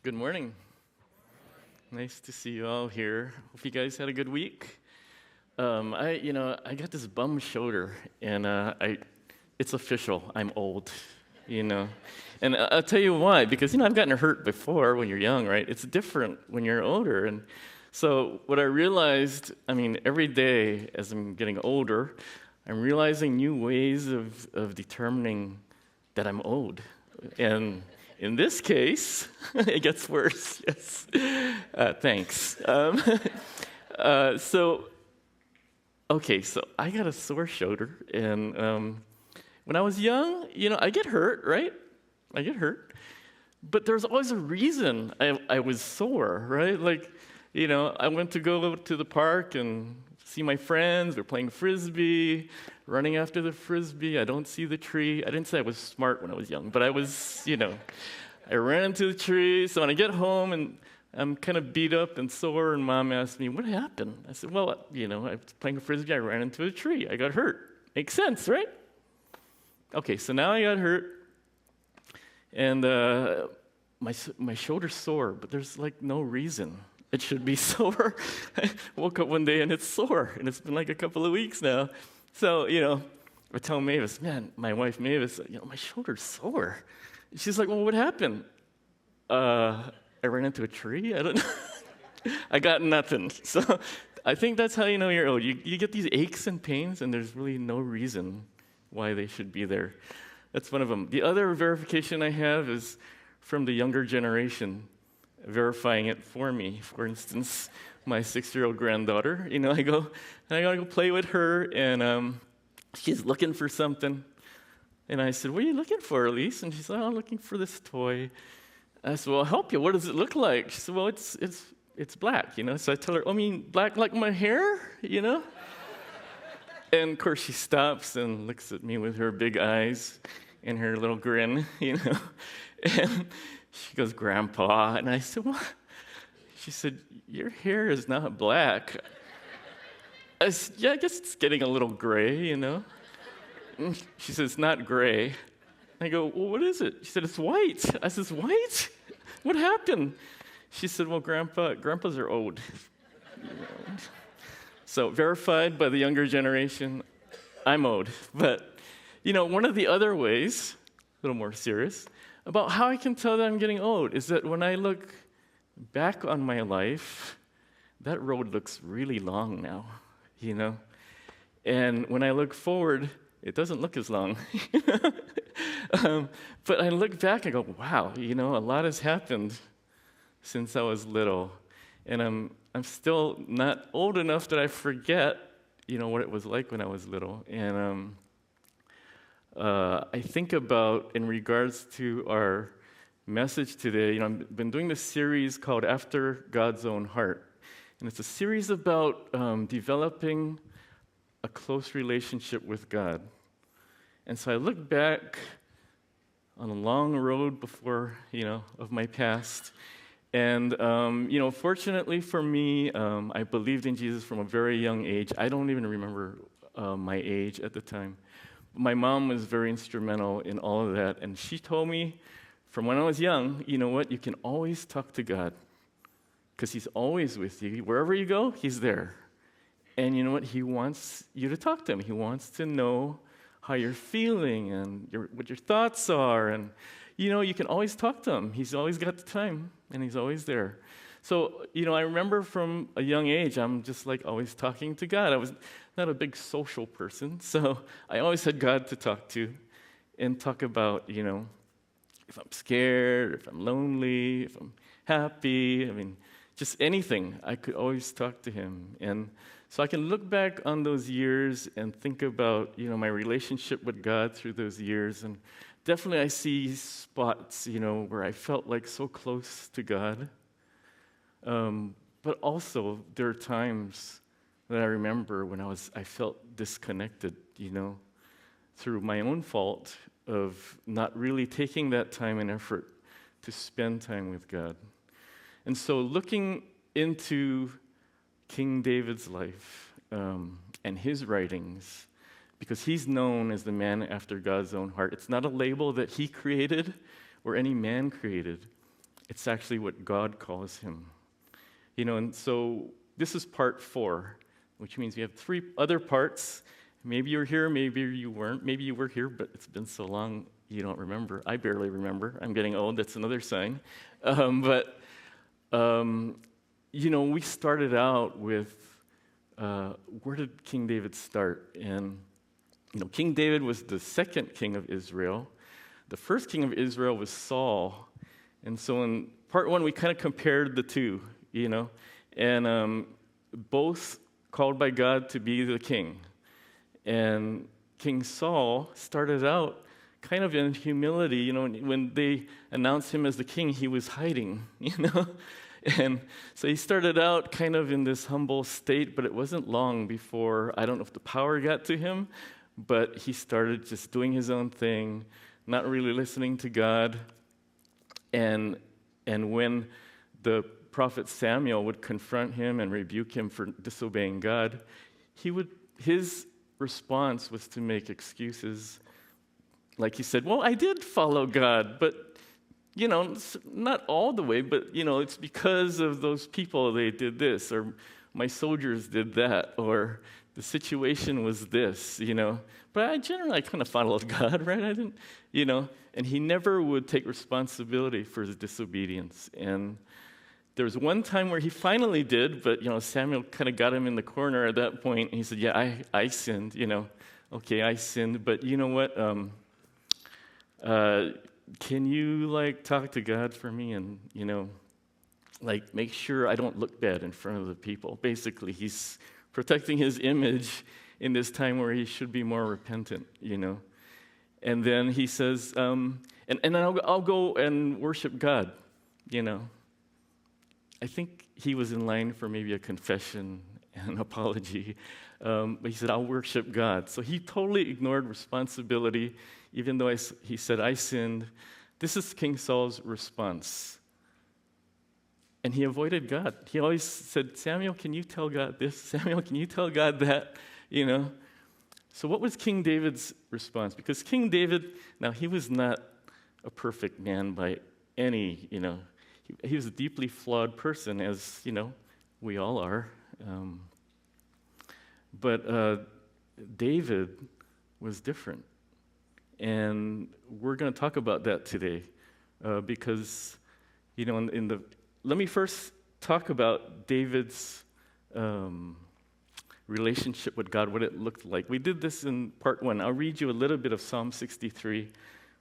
Good morning. Nice to see you all here. Hope you guys had a good week. I got this bum shoulder, and it's official. I'm old, you know. And I'll tell you why. Because I've gotten hurt before when you're young, right? It's different when you're older. And so what I realized, every day as I'm getting older, I'm realizing new ways of determining that I'm old. And in this case, it gets worse. Yes. Thanks. So I got a sore shoulder, and when I was young, I get hurt, right? I get hurt, but there's always a reason I was sore, right? I went to go to the park and see my friends. They're playing frisbee, running after the frisbee. I don't see the tree. I didn't say I was smart when I was young, but I was, I ran into the tree. So when I get home and I'm kind of beat up and sore, and Mom asked me, "What happened?" I said, "Well, I was playing frisbee. I ran into a tree. I got hurt." Makes sense, right? Okay, so now I got hurt, and my shoulder's sore, but there's no reason it should be sore. I woke up one day and it's sore, and it's been a couple of weeks now. So, I tell Mavis, "Man, my wife Mavis, my shoulder's sore." She's like, "Well, what happened?" I ran into a tree? I don't know. I got nothing. So I think that's how you know you're old. You get these aches and pains, and there's really no reason why they should be there. That's one of them. The other verification I have is from the younger generation verifying it for me. For instance, my 6-year-old granddaughter, I gotta go play with her, and she's looking for something. And I said, "What are you looking for, Elise?" And she said, "Oh, I'm looking for this toy." I said, "Well, I'll help you. What does it look like?" She said, "Well, it's black, So I tell her, "Black like my hair, And of course, she stops and looks at me with her big eyes and her little grin, And she goes, "Grandpa." And I said, "What?" She said, "Your hair is not black." I said, "Yeah, I guess it's getting a little gray, And she said, "It's not gray." I go, "Well, what is it?" She said, "It's white." I said, "It's white? What happened?" She said, "Well, grandpas are old." So verified by the younger generation, I'm old. But, one of the other ways, a little more serious, about how I can tell that I'm getting old is that when I look back on my life, that road looks really long now, And when I look forward, it doesn't look as long. But I look back and go, wow, a lot has happened since I was little. And I'm still not old enough that I forget, what it was like when I was little. And I think about, in regards to our message today, I've been doing this series called After God's Own Heart. And it's a series about developing a close relationship with God. And so I look back on a long road before, of my past. And, fortunately for me, I believed in Jesus from a very young age. I don't even remember my age at the time. My mom was very instrumental in all of that. And she told me from when I was young, you know what, you can always talk to God because He's always with you. Wherever you go, He's there. And you know what? He wants you to talk to Him. He wants to know how you're feeling and what your thoughts are. And, you can always talk to Him. He's always got the time, and He's always there. So, I remember from a young age, I'm just always talking to God. I was not a big social person, so I always had God to talk to and talk about, if I'm scared, if I'm lonely, if I'm happy. Just anything. I could always talk to Him. And so I can look back on those years and think about, my relationship with God through those years. And definitely I see spots, where I felt so close to God. But also there are times that I remember when I felt disconnected, through my own fault of not really taking that time and effort to spend time with God. And so looking into King David's life and his writings, because he's known as the man after God's own heart. It's not a label that he created or any man created. It's actually what God calls him. And so this is part 4, which means we have 3 other parts. Maybe you were here, maybe you weren't. Maybe you were here, but it's been so long you don't remember. I barely remember. I'm getting old. That's another sign. We started out with where did King David start? And King David was the second king of Israel. The first king of Israel was Saul. And so in part 1, we kind of compared the two, and both called by God to be the king. And King Saul started out kind of in humility. When they announced him as the king, he was hiding, And so he started out kind of in this humble state, but it wasn't long before, I don't know if the power got to him, but he started just doing his own thing, not really listening to God. And when the prophet Samuel would confront him and rebuke him for disobeying God, his response was to make excuses. Like he said, well, I did follow God, but not all the way, but it's because of those people they did this, or my soldiers did that, or the situation was this, But I generally kind of followed God, right? I didn't, and he never would take responsibility for his disobedience. And there was one time where he finally did, but Samuel kind of got him in the corner at that point, and he said, yeah, I sinned, okay, I sinned, but you know what? Can you talk to God for me and make sure I don't look bad in front of the people? Basically, he's protecting his image in this time where he should be more repentant, And then he says, and I'll go and worship God, I think he was in line for maybe a confession and apology, but he said, I'll worship God. So he totally ignored responsibility, even though he said, I sinned. This is King Saul's response. And he avoided God. He always said, Samuel, can you tell God this? Samuel, can you tell God that? So what was King David's response? Because King David, now he was not a perfect man by any, he was a deeply flawed person, as, we all are. But David was different. And we're going to talk about that today because, let me first talk about David's relationship with God, what it looked like. We did this in part 1. I'll read you a little bit of Psalm 63,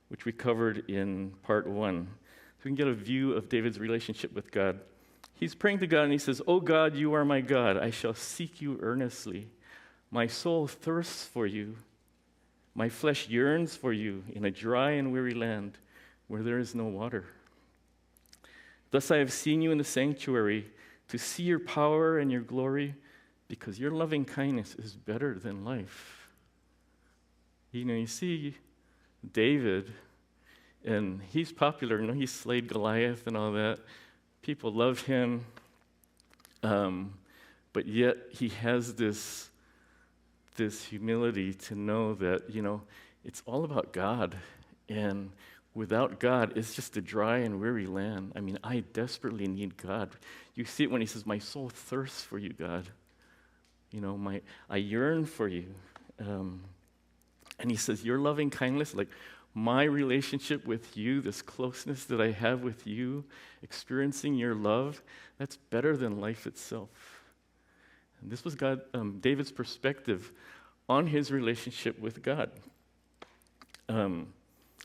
which we covered in part 1. So we can get a view of David's relationship with God. He's praying to God and he says, "O God, you are my God. I shall seek you earnestly. My soul thirsts for you. My flesh yearns for you in a dry and weary land where there is no water. Thus I have seen you in the sanctuary to see your power and your glory, because your loving kindness is better than life." You see David, and he's popular. He slayed Goliath and all that. People love him, but yet he has this humility to know that, it's all about God. And without God, it's just a dry and weary land. I desperately need God. You see it when he says, my soul thirsts for you, God. I yearn for you. And he says, your loving kindness, my relationship with you, this closeness that I have with you, experiencing your love, that's better than life itself. And this was David's perspective on his relationship with God.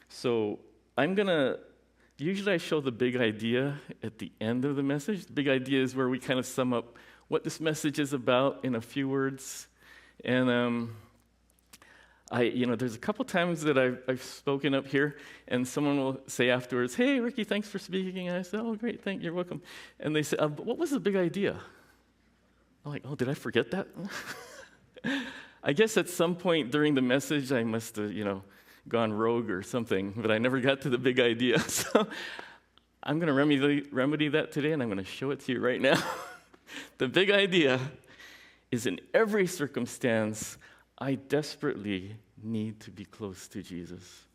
So usually I show the big idea at the end of the message. The big idea is where we kind of sum up what this message is about in a few words. And there's a couple times that I've spoken up here, and someone will say afterwards, "Hey, Ricky, thanks for speaking." And I say, "Oh, great, you're welcome." And they say, "But what was the big idea?" I'm like, "Oh, did I forget that?" I guess at some point during the message, I must have, gone rogue or something, but I never got to the big idea. So I'm going to remedy that today, and I'm going to show it to you right now. The big idea is in every circumstance, I desperately need to be close to Jesus.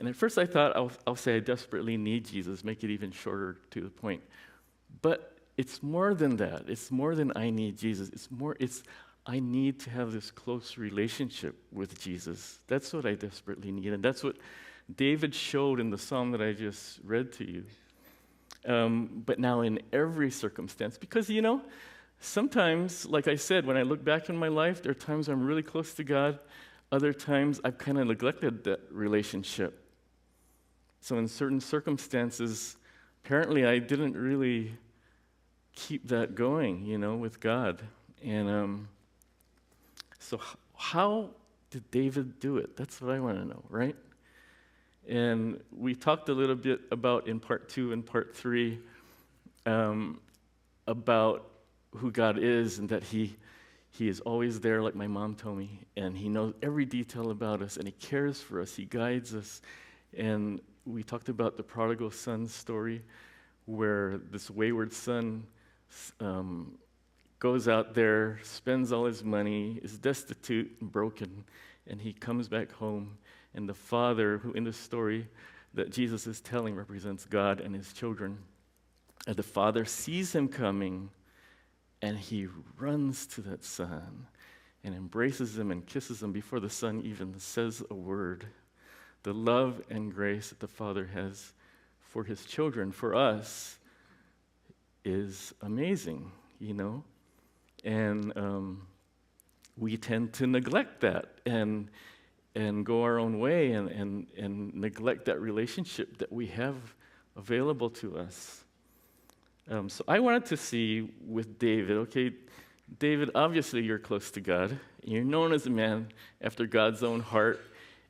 And at first I thought I'll say I desperately need Jesus, make it even shorter to the point. But it's more than that. It's more than I need Jesus. It's I need to have this close relationship with Jesus. That's what I desperately need. And that's what David showed in the psalm that I just read to you. But now in every circumstance, because, sometimes, like I said, when I look back in my life, there are times I'm really close to God. Other times I've kind of neglected that relationship. So in certain circumstances, apparently I didn't really keep that going, with God. And so how did David do it? That's what I want to know, right? And we talked a little bit about in part 2 and part 3 about who God is and that He is always there, like my mom told me, and He knows every detail about us, and He cares for us, He guides us. And we talked about the prodigal son story, where this wayward son goes out there, spends all his money, is destitute and broken, and he comes back home. And the father, who in the story that Jesus is telling represents God and his children, and the father sees him coming, and he runs to that son and embraces him and kisses him before the son even says a word. The love and grace that the Father has for His children, for us, is amazing, And we tend to neglect that and go our own way and neglect that relationship that we have available to us. So I wanted to see with David, okay, David, obviously you're close to God. You're known as a man after God's own heart.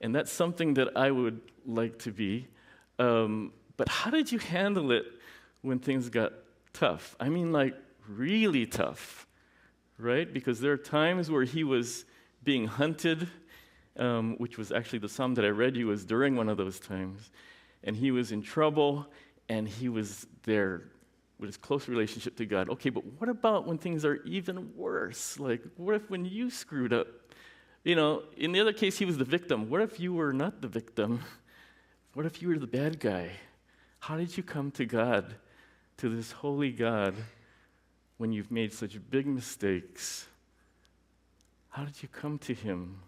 And that's something that I would like to be. But how did you handle it when things got tough? I mean, like, really tough, right? Because there are times where he was being hunted, which was actually the psalm that I read you was during one of those times. And he was in trouble, and he was there with his close relationship to God. Okay, but what about when things are even worse? Like, what if when you screwed up? In the other case, he was the victim. What if you were not the victim? What if you were the bad guy? How did you come to God, to this holy God, when you've made such big mistakes? How did you come to Him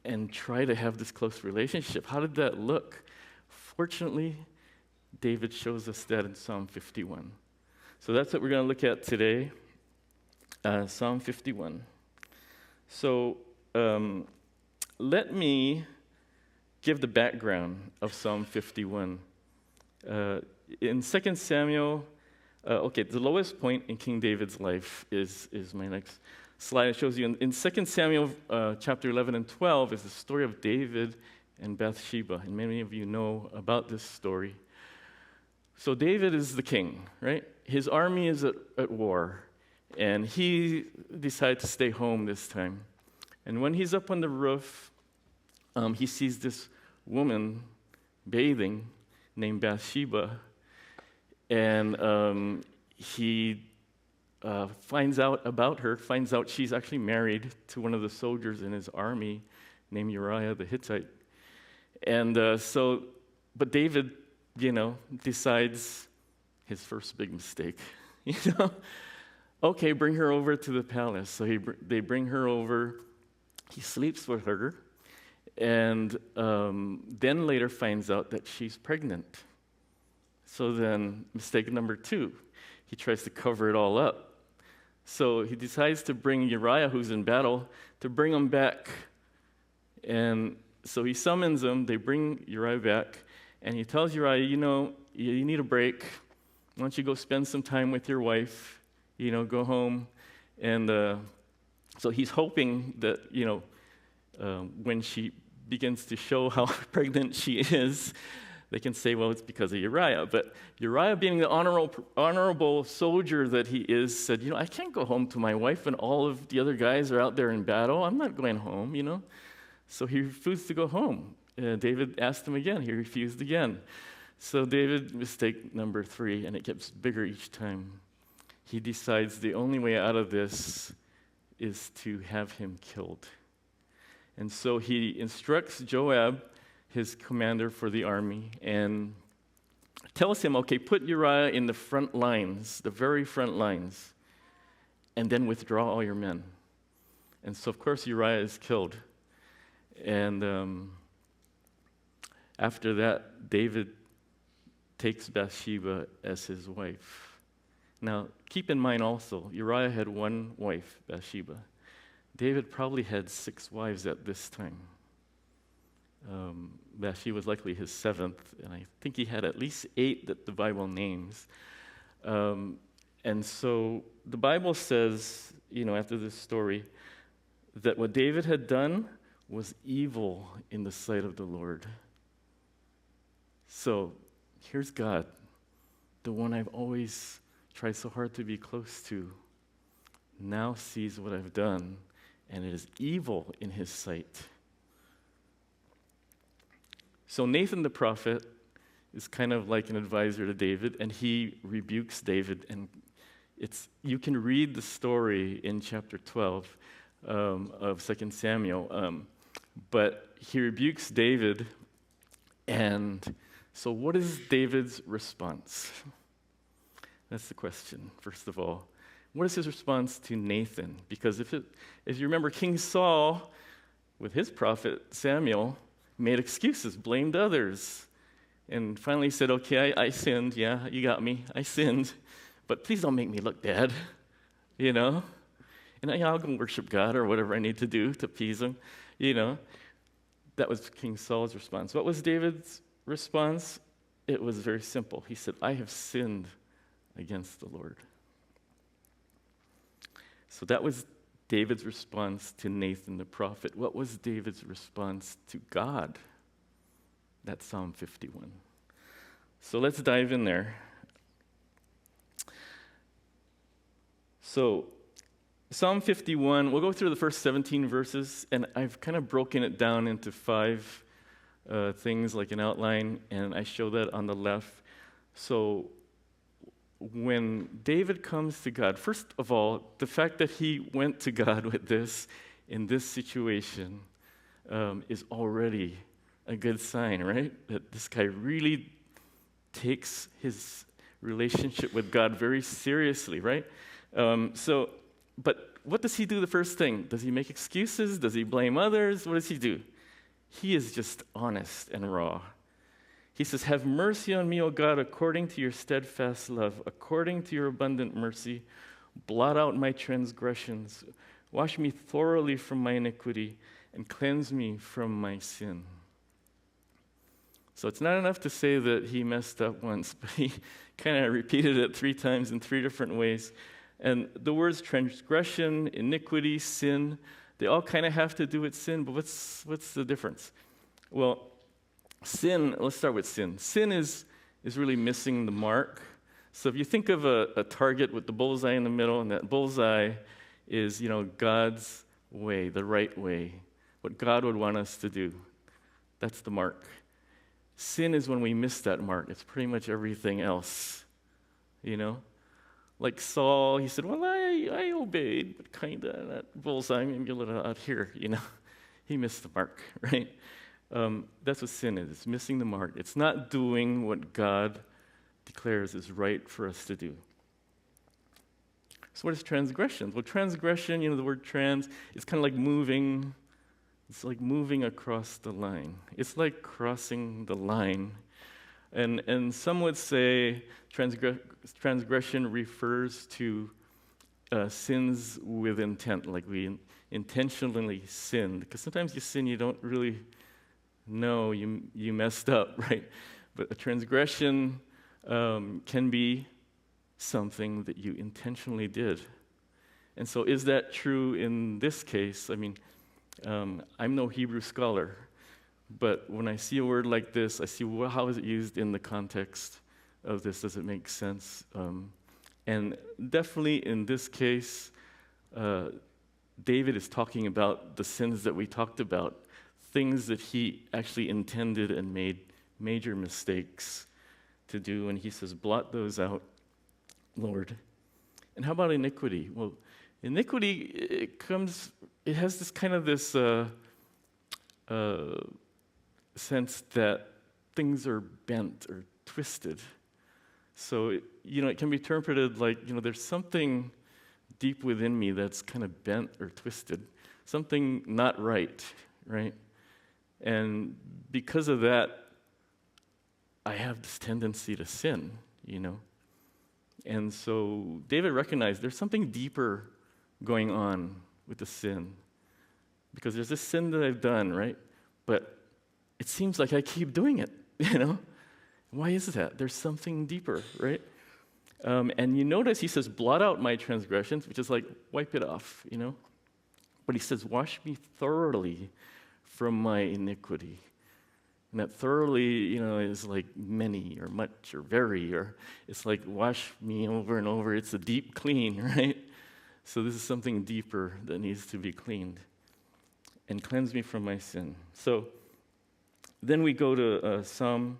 and try to have this close relationship? How did that look? Fortunately, David shows us that in Psalm 51. So that's what we're going to look at today, Psalm 51. So let me give the background of Psalm 51. In 2 Samuel, the lowest point in King David's life is my next slide. It shows you in 2 Samuel chapter 11 and 12 is the story of David and Bathsheba. And many of you know about this story. So David is the king, right? His army is at war. And he decided to stay home this time. And when he's up on the roof, he sees this woman bathing named Bathsheba. And he finds out about her, finds out she's actually married to one of the soldiers in his army named Uriah the Hittite. And but David, decides his first big mistake, Okay, bring her over to the palace. So they bring her over. He sleeps with her, and then later finds out that she's pregnant. So then, mistake number 2, he tries to cover it all up. So he decides to bring Uriah, who's in battle, to bring him back. And so he summons him. They bring Uriah back, and he tells Uriah, you need a break. Why don't you go spend some time with your wife? Go home. And so he's hoping that, when she begins to show how pregnant she is, they can say, well, it's because of Uriah. But Uriah, being the honorable soldier that he is, said, I can't go home to my wife when all of the other guys are out there in battle. I'm not going home, So he refused to go home. David asked him again. He refused again. So David, mistake number 3, and it gets bigger each time. He decides the only way out of this is to have him killed. And so he instructs Joab, his commander for the army, and tells him, okay, put Uriah in the front lines, the very front lines, and then withdraw all your men. And so, of course, Uriah is killed. And after that, David takes Bathsheba as his wife. Now, keep in mind also, Uriah had one wife, Bathsheba. David probably had 6 wives at this time. Bathsheba was likely his 7th, and I think he had at least 8 that the Bible names. And so the Bible says, after this story, that what David had done was evil in the sight of the Lord. So here's God, the one I've always tried so hard to be close to, now sees what I've done, and it is evil in his sight. So Nathan the prophet is kind of like an advisor to David, and he rebukes David. And you can read the story in chapter 12 of 2 Samuel. But he rebukes David, and so what is David's response? That's the question, first of all. What is his response to Nathan? Because if you remember, King Saul, with his prophet Samuel, made excuses, blamed others, and finally said, okay, I sinned. Yeah, you got me. I sinned. But please don't make me look bad, And I'll go worship God or whatever I need to do to appease him, That was King Saul's response. What was David's response? It was very simple. He said, I have sinned against the Lord. So that was David's response to Nathan the prophet. What was David's response to God? That's Psalm 51. So let's dive in there. So Psalm 51, we'll go through the first 17 verses, and I've kind of broken it down into 5 things like an outline, and I show that on the left. So when David comes to God, first of all, the fact that he went to God with this in this situation is already a good sign, right? That this guy really takes his relationship with God very seriously, right? But what does he do the first thing? Does he make excuses? Does he blame others? What does he do? He is just honest and raw. He says, have mercy on me, O God, according to your steadfast love, according to your abundant mercy. Blot out my transgressions. Wash me thoroughly from my iniquity and cleanse me from my sin. So it's not enough to say that he messed up once, but he kind of repeated it 3 times in 3 different ways. And the words transgression, iniquity, sin, they all kind of have to do with sin, but what's the difference? Well, sin, let's start with sin. Sin is really missing the mark. So if you think of a target with the bullseye in the middle, and that bullseye is, God's way, the right way, what God would want us to do. That's the mark. Sin is when we miss that mark. It's pretty much everything else, Like Saul, he said, well, I obeyed, but kind of that bullseye, maybe a little out here, He missed the mark, right? That's what sin is. It's missing the mark. It's not doing what God declares is right for us to do. So what is transgression? Well, transgression, the word trans, it's kind of like moving. It's like moving across the line. It's like crossing the line. And some would say transgression refers to sins with intent, like we intentionally sinned. Because sometimes you sin, you don't really know you messed up, right? But a transgression can be something that you intentionally did. And so is that true in this case? I'm no Hebrew scholar, but when I see a word like this, I see how is it used in the context of this? Does it make sense? And definitely in this case, David is talking about the sins that we talked about, things that he actually intended and made major mistakes to do, and he says, blot those out, Lord. And how about iniquity? Well, iniquity, it has this kind of this sense that things are bent or twisted. So, it can be interpreted like, there's something deep within me that's kind of bent or twisted, something not right, right? And because of that, I have this tendency to sin. And so David recognized there's something deeper going on with the sin. Because there's this sin that I've done, right? But it seems like I keep doing it. Why is that? There's something deeper, right? And you notice he says, blot out my transgressions, which is like, wipe it off. But he says, wash me thoroughly from my iniquity. And that thoroughly, is like many or much or very, or it's like wash me over and over. It's a deep clean, right? So this is something deeper that needs to be cleaned. And cleanse me from my sin. So then we go to Psalm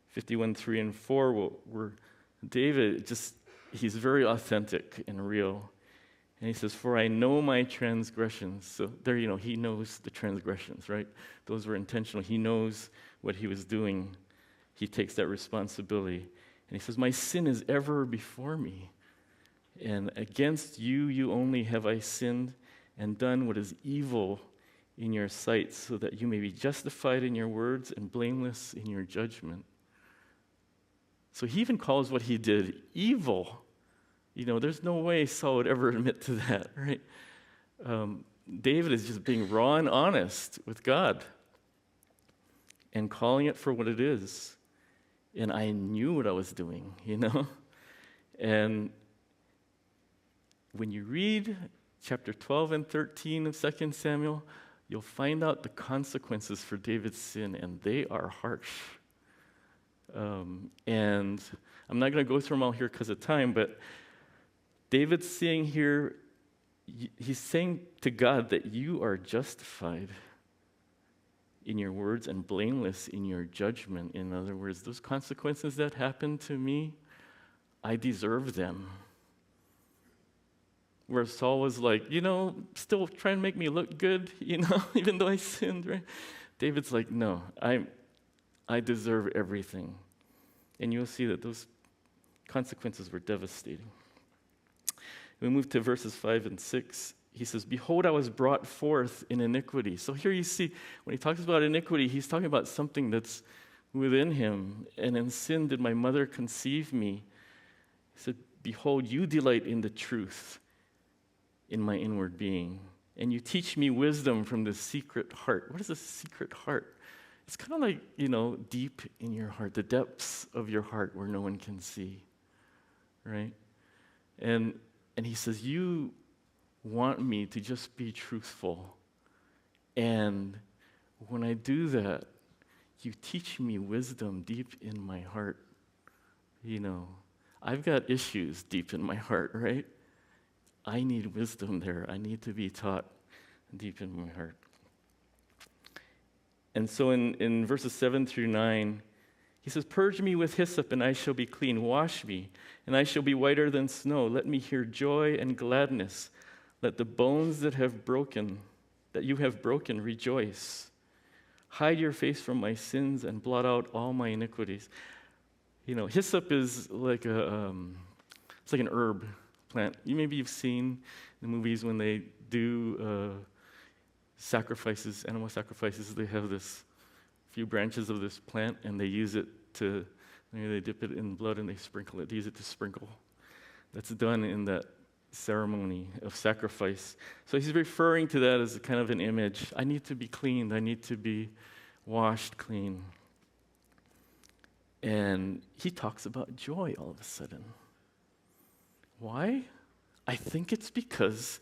51, 3 and 4, where David he's very authentic and real. And he says, for I know my transgressions. So there, he knows the transgressions, right? Those were intentional. He knows what he was doing. He takes that responsibility. And he says, my sin is ever before me. And against you only have I sinned and done what is evil in your sight, so that you may be justified in your words and blameless in your judgment. So he even calls what he did evil. There's no way Saul would ever admit to that, right? David is just being raw and honest with God and calling it for what it is. And I knew what I was doing, And when you read chapter 12 and 13 of 2 Samuel, you'll find out the consequences for David's sin, and they are harsh. And I'm not going to go through them all here because of time, but David's saying here, he's saying to God that you are justified in your words and blameless in your judgment. In other words, those consequences that happened to me, I deserve them. Where Saul was like, still trying to make me look good, even though I sinned, right? David's like, no, I deserve everything. And you'll see that those consequences were devastating. We move to verses 5 and 6. He says, behold, I was brought forth in iniquity. So here you see, when he talks about iniquity, he's talking about something that's within him. And in sin did my mother conceive me. He said, behold, you delight in the truth in my inward being. And you teach me wisdom from the secret heart. What is a secret heart? It's kind of like, deep in your heart, the depths of your heart where no one can see, right? And he says, you want me to just be truthful. And when I do that, you teach me wisdom deep in my heart. I've got issues deep in my heart, right? I need wisdom there. I need to be taught deep in my heart. And so in verses 7 through 9, he says, purge me with hyssop, and I shall be clean. Wash me, and I shall be whiter than snow. Let me hear joy and gladness. Let the bones that you have broken, rejoice. Hide your face from my sins and blot out all my iniquities. Hyssop is like it's like an herb plant. Maybe you've seen the movies when they do sacrifices, animal sacrifices. They have this few branches of this plant, and they use it they dip it in blood and they sprinkle it. They use it to sprinkle. That's done in that ceremony of sacrifice. So he's referring to that as a kind of an image. I need to be cleaned. I need to be washed clean. And he talks about joy all of a sudden. Why? I think it's because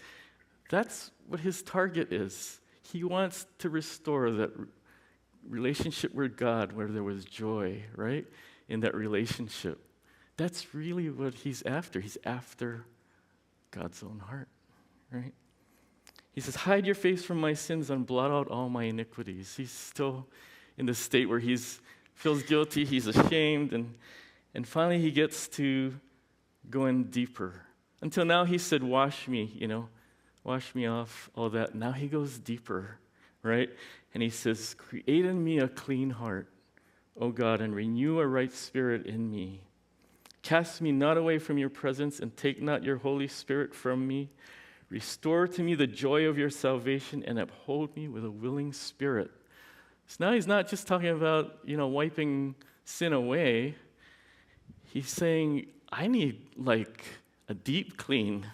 that's what his target is. He wants to restore that relationship with God where there was joy, right? In that relationship. That's really what he's after. He's after God's own heart, right? He says, hide your face from my sins and blot out all my iniquities. He's still in the state where he feels guilty, he's ashamed, and finally he gets to going deeper. Until now he said, wash me, wash me off, all that. Now he goes deeper, right? And he says, create in me a clean heart, O God, and renew a right spirit in me. Cast me not away from your presence, and take not your Holy Spirit from me. Restore to me the joy of your salvation, and uphold me with a willing spirit. So now he's not just talking about, wiping sin away. He's saying, I need like a deep clean.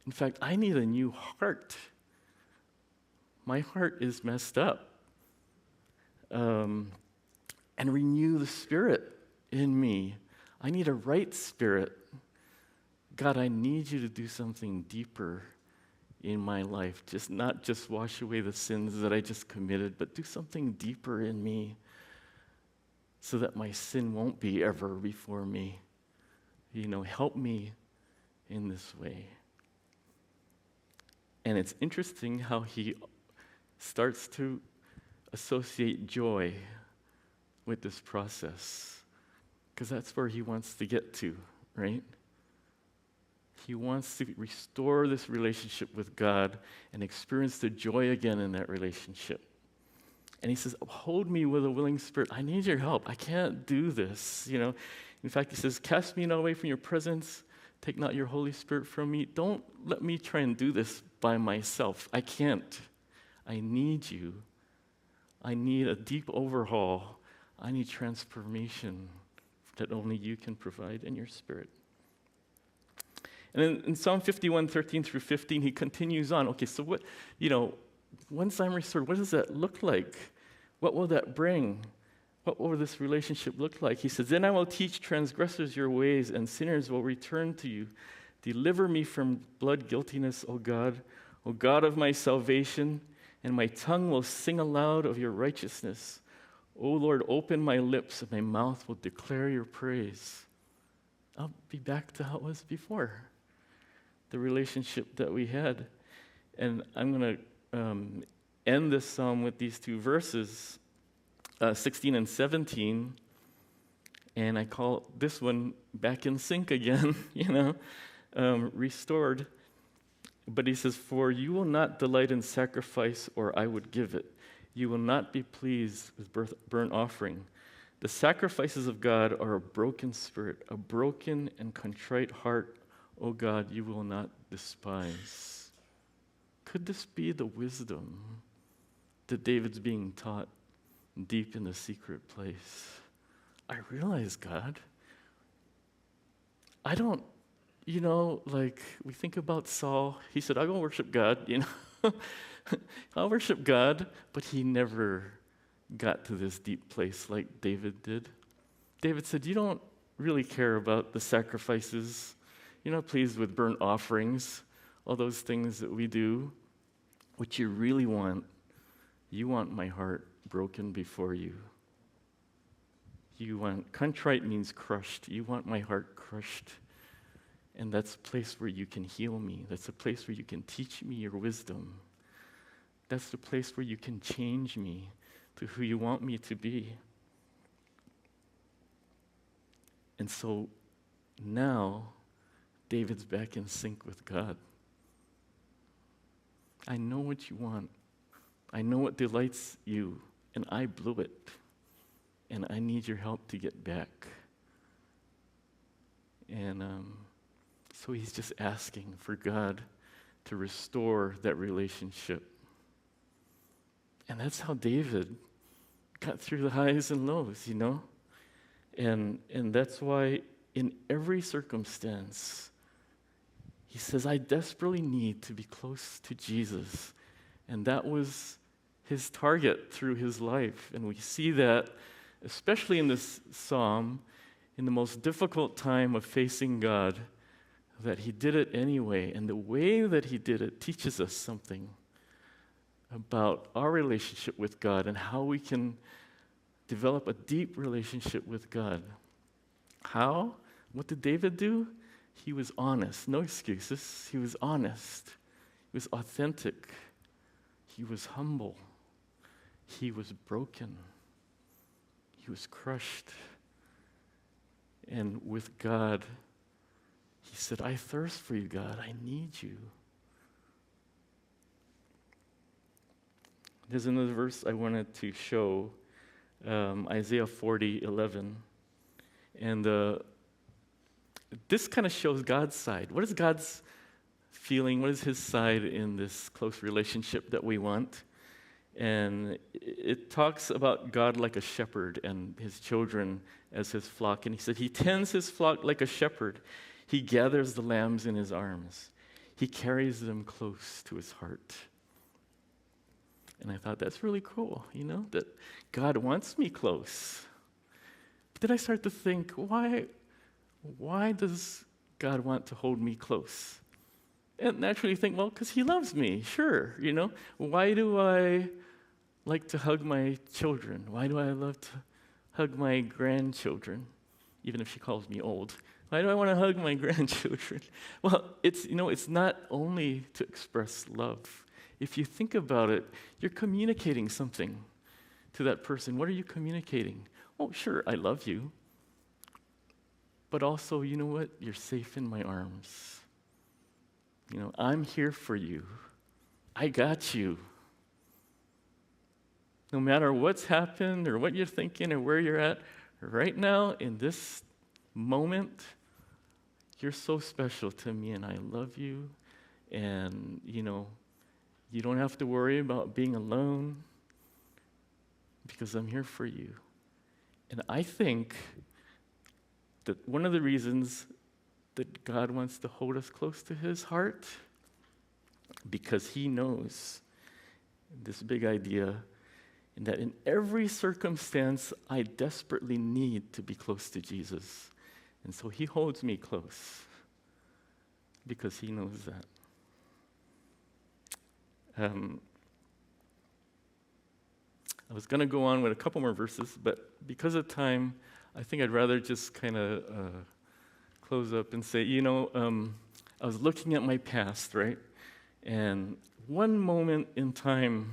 In fact, I need a new heart. My heart is messed up. And renew the spirit in me. I need a right spirit. God, I need you to do something deeper in my life. Not just wash away the sins that I just committed, but do something deeper in me so that my sin won't be ever before me. Help me in this way. And it's interesting how he starts to associate joy with this process, because that's where he wants to get to, right? He wants to restore this relationship with God and experience the joy again in that relationship. And he says, uphold me with a willing spirit. I need your help. I can't do this, In fact, he says, cast me not away from your presence. Take not your Holy Spirit from me. Don't let me try and do this by myself. I can't. I need you. I need a deep overhaul. I need transformation that only you can provide in your spirit. And then in Psalm 51, 13 through 15, he continues on. Okay, so what, once I'm restored, what does that look like? What will that bring? What will this relationship look like? He says, then I will teach transgressors your ways, and sinners will return to you. Deliver me from blood guiltiness, O God of my salvation, and my tongue will sing aloud of your righteousness. O Lord, open my lips, and my mouth will declare your praise. I'll be back to how it was before, the relationship that we had. And I'm going to end this psalm with these two verses, 16 and 17, and I call this one back in sync again, restored. But he says, for you will not delight in sacrifice, or I would give it. You will not be pleased with burnt offering. The sacrifices of God are a broken spirit, a broken and contrite heart, O God, you will not despise. Could this be the wisdom that David's being taught deep in the secret place? I realize, God, I don't, we think about Saul. He said, I'll go worship God, I'll worship God, but he never got to this deep place like David did. David said, you don't really care about the sacrifices. You're not pleased with burnt offerings, all those things that we do. What you really want, you want my heart broken before you. Contrite means crushed. You want my heart crushed. And that's a place where you can heal me. That's a place where you can teach me your wisdom. That's the place where you can change me to who you want me to be. And so now, David's back in sync with God. I know what you want. I know what delights you, and I blew it. And I need your help to get back. And so he's just asking for God to restore that relationship. And that's how David got through the highs and lows, And that's why in every circumstance, he says, I desperately need to be close to Jesus. And that was his target through his life. And we see that, especially in this psalm, in the most difficult time of facing God, that he did it anyway. And the way that he did it teaches us something about our relationship with God and how we can develop a deep relationship with God. How? What did David do? He was honest. No excuses. He was honest. He was authentic. He was humble. He was broken. He was crushed. And with God, he said, I thirst for you, God. I need you. There's another verse I wanted to show, Isaiah 40:11. And this kind of shows God's side. What is God's feeling? What is his side in this close relationship that we want? And it talks about God like a shepherd and his children as his flock. And he said, he tends his flock like a shepherd. He gathers the lambs in his arms. He carries them close to his heart. And I thought, that's really cool, that God wants me close. But then I start to think, why does God want to hold me close? And naturally think, well, because he loves me, sure, Why do I like to hug my children? Why do I love to hug my grandchildren, even if she calls me old? Why do I want to hug my grandchildren? Well, it's not only to express love. If you think about it, you're communicating something to that person. What are you communicating? Oh, sure, I love you. But also, you know what? You're safe in my arms. I'm here for you. I got you. No matter what's happened or what you're thinking or where you're at, right now in this moment, you're so special to me and I love you. And, you don't have to worry about being alone because I'm here for you. And I think that one of the reasons that God wants to hold us close to his heart, because he knows this big idea, and that in every circumstance, I desperately need to be close to Jesus. And so he holds me close because he knows that. I was going to go on with a couple more verses, but because of time, I think I'd rather just kind of close up and say, I was looking at my past, right? And one moment in time,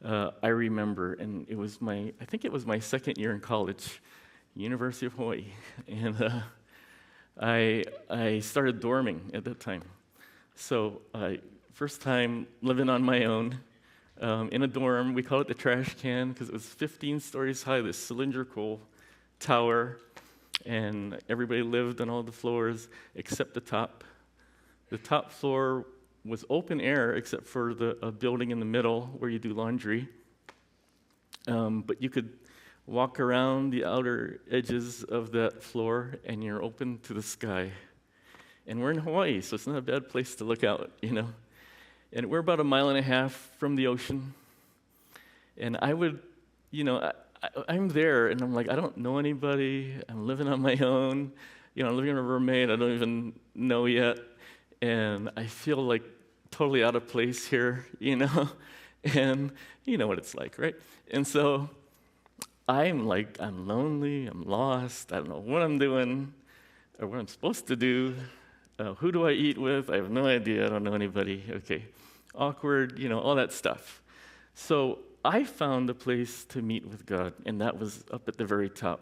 I remember, and I think it was my second year in college, University of Hawaii, and I started dorming at that time. So first time living on my own in a dorm. We call it the trash can because it was 15 stories high, this cylindrical tower, and everybody lived on all the floors except the top. The top floor was open air except for a building in the middle where you do laundry. But you could walk around the outer edges of that floor and you're open to the sky. And we're in Hawaii, so it's not a bad place to look out, And we're about 1.5 miles from the ocean. And I would, I'm there and I'm like, I don't know anybody. I'm living on my own. I'm living with a roommate I don't even know yet. And I feel like totally out of place here, And you know what it's like, right? And so I'm lonely, I'm lost, I don't know what I'm doing or what I'm supposed to do. Who do I eat with? I have no idea, I don't know anybody. Okay, awkward, all that stuff. So I found a place to meet with God, and that was up at the very top.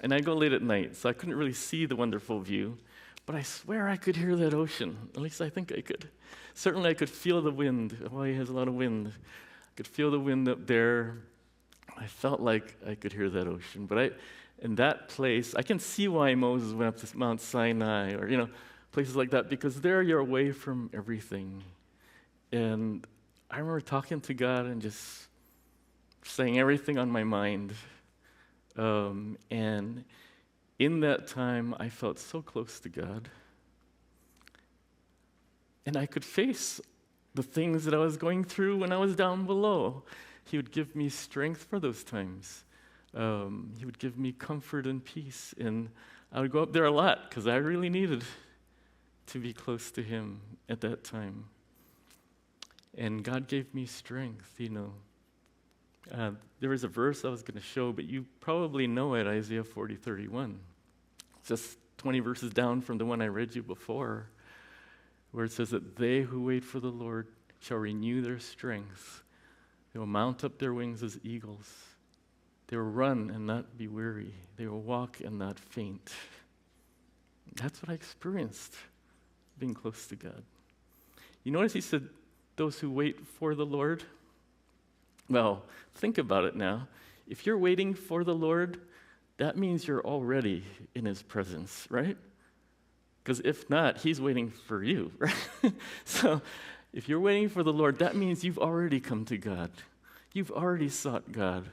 And I go late at night, so I couldn't really see the wonderful view, but I swear I could hear that ocean. At least I think I could. Certainly I could feel the wind. Hawaii has a lot of wind. I could feel the wind up there. I felt like I could hear that ocean. But in that place, I can see why Moses went up to Mount Sinai or, places like that, because there you're away from everything. And I remember talking to God and just saying everything on my mind. And in that time, I felt so close to God. And I could face the things that I was going through when I was down below. He would give me strength for those times. He would give me comfort and peace. And I would go up there a lot because I really needed to be close to him at that time. And God gave me strength, There was a verse I was going to show, but you probably know it, Isaiah 40:31. Just 20 verses down from the one I read you before, where it says that they who wait for the Lord shall renew their strength. They will mount up their wings as eagles. They will run and not be weary. They will walk and not faint. That's what I experienced being close to God. You notice he said, those who wait for the Lord. Well, think about it now. If you're waiting for the Lord, that means you're already in his presence, right? Because if not, he's waiting for you, right? So if you're waiting for the Lord, that means you've already come to God. You've already sought God,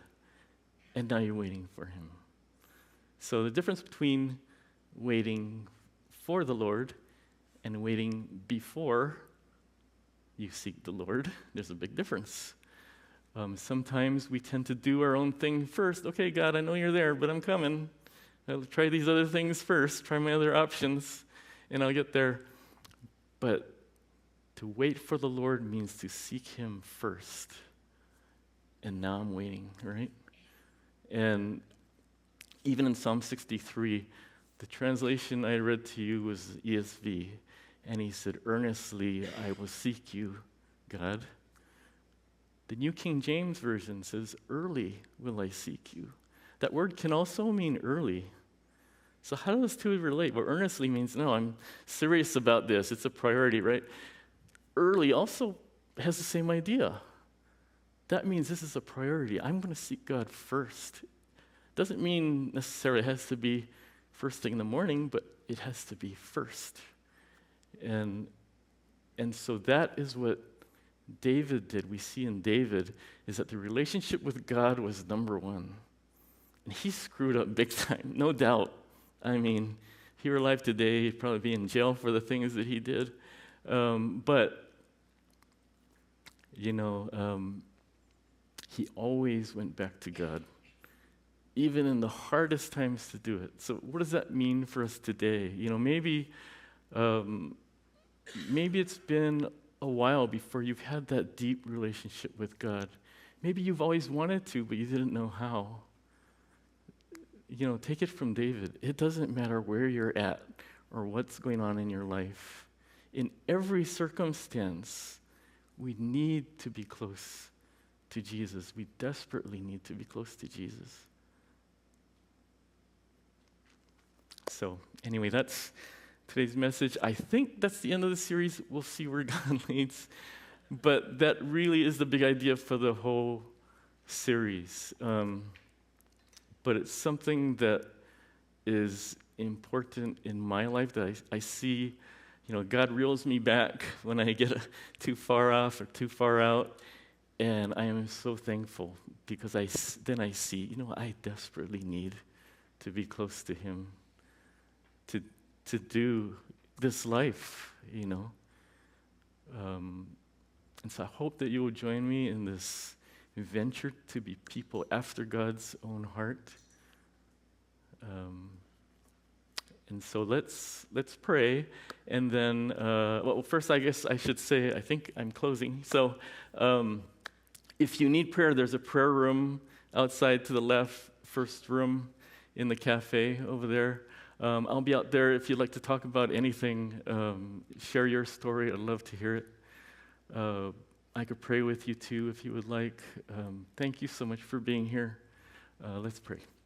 and now you're waiting for him. So the difference between waiting for the Lord and waiting before you seek the Lord, there's a big difference. Sometimes we tend to do our own thing first. Okay, God, I know you're there, but I'm coming. I'll try these other things first, try my other options, and I'll get there. But to wait for the Lord means to seek him first. And now I'm waiting, right? And even in Psalm 63, the translation I read to you was ESV. And he said, earnestly I will seek you, God. The New King James Version says, early will I seek you. That word can also mean early. So how do those two relate? Well, earnestly means, no, I'm serious about this. It's a priority, right? Early also has the same idea. That means this is a priority. I'm going to seek God first. Doesn't mean necessarily it has to be first thing in the morning, but it has to be first. And so that is what David did. We see in David is that the relationship with God was number one. And he screwed up big time, no doubt. I mean, if he were alive today, he'd probably be in jail for the things that he did. But he always went back to God, even in the hardest times to do it. So what does that mean for us today? Maybe it's been a while before you've had that deep relationship with God. Maybe you've always wanted to, but you didn't know how. Take it from David. It doesn't matter where you're at or what's going on in your life. In every circumstance, we need to be close to Jesus. We desperately need to be close to Jesus. So, anyway, that's today's message. I think that's the end of the series. We'll see where God leads. But that really is the big idea for the whole series. But it's something that is important in my life that I see, God reels me back when I get too far off or too far out. And I am so thankful because then I see, I desperately need to be close to him, to do this life, And so I hope that you will join me in this venture to be people after God's own heart. And so let's pray, and then, first I guess I should say, I think I'm closing. So if you need prayer, there's a prayer room outside to the left, first room in the cafe over there. I'll be out there if you'd like to talk about anything, share your story. I'd love to hear it. I could pray with you too if you would like. Thank you so much for being here. Let's pray.